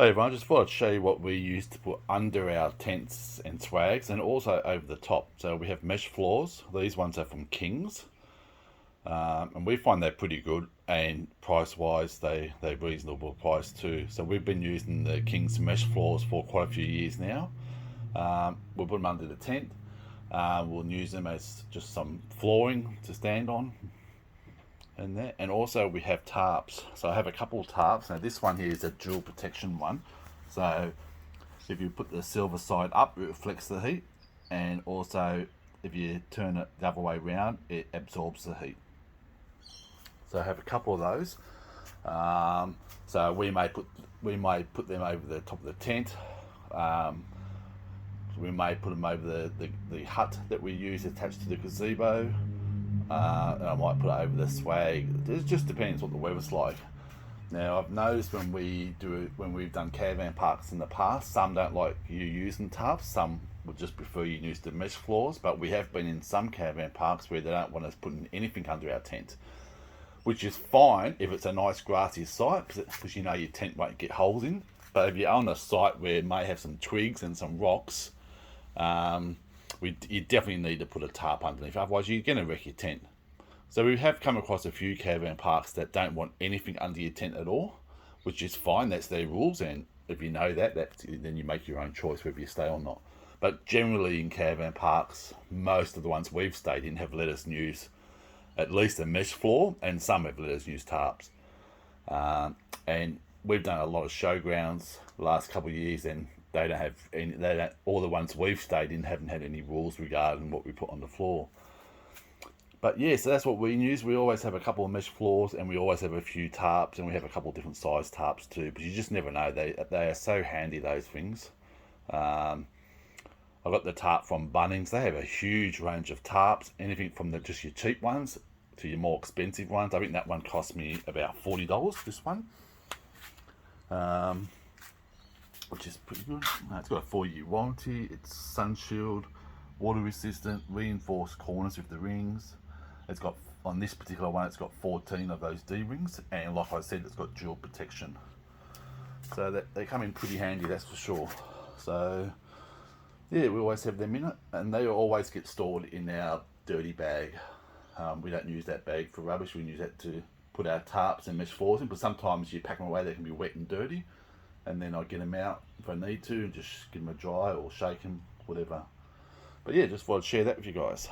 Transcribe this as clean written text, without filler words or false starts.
Hey everyone, I just thought I'd show you what we use to put under our tents and swags and also over the top. So we have mesh floors. These ones are from Kings. And we find they're pretty good, and price wise they're reasonable price too. So we've been using the Kings mesh floors for quite a few years now. We'll put them under the tent. We'll use them as just some flooring to stand on in there. And also we have tarps. So I have a couple of tarps. Now this one here is a dual protection one. So if you put the silver side up, it reflects the heat, and also if you turn it the other way around, it absorbs the heat. So I have a couple of those. So we may put them over the top of the tent. We may put them over the hut that we use attached to the gazebo. And I might put it over the swag. It just depends what the weather's like. Now I've noticed when we've done caravan parks in the past, some don't like you using tarps, some would just prefer you use the mesh floors, but we have been in some caravan parks where they don't want us putting anything under our tent, which is fine if it's a nice grassy site, because you know your tent won't get holes in. But if you're on a site where it may have some twigs and some rocks, you definitely need to put a tarp underneath, otherwise you're going to wreck your tent. So we have come across a few caravan parks that don't want anything under your tent at all, which is fine, that's their rules, and if you know that, then you make your own choice whether you stay or not. But generally in caravan parks, most of the ones we've stayed in have let us use at least a mesh floor, and some have let us use tarps. And we've done a lot of showgrounds the last couple of years, and they don't have any. All the ones we've stayed in haven't had any rules regarding what we put on the floor. But yeah, so that's what we use. We always have a couple of mesh floors, and we always have a few tarps, and we have a couple of different size tarps too. But you just never know. They are so handy, those things. I got the tarp from Bunnings. They have a huge range of tarps, anything from just your cheap ones to your more expensive ones. I think that one cost me about $40. This one. Which is pretty good. It's got a 4-year warranty. It's sun shield, water resistant, reinforced corners with the rings. It's got, on this particular one, it's got 14 of those D rings, and like I said, it's got dual protection. So they come in pretty handy, that's for sure. So yeah, we always have them in it, and they always get stored in our dirty bag. We don't use that bag for rubbish. We use that to put our tarps and mesh floors in, but sometimes you pack them away, they can be wet and dirty, and then I get them out if I need to and just give them a dry or shake them, whatever. But yeah, just thought I'd share that with you guys.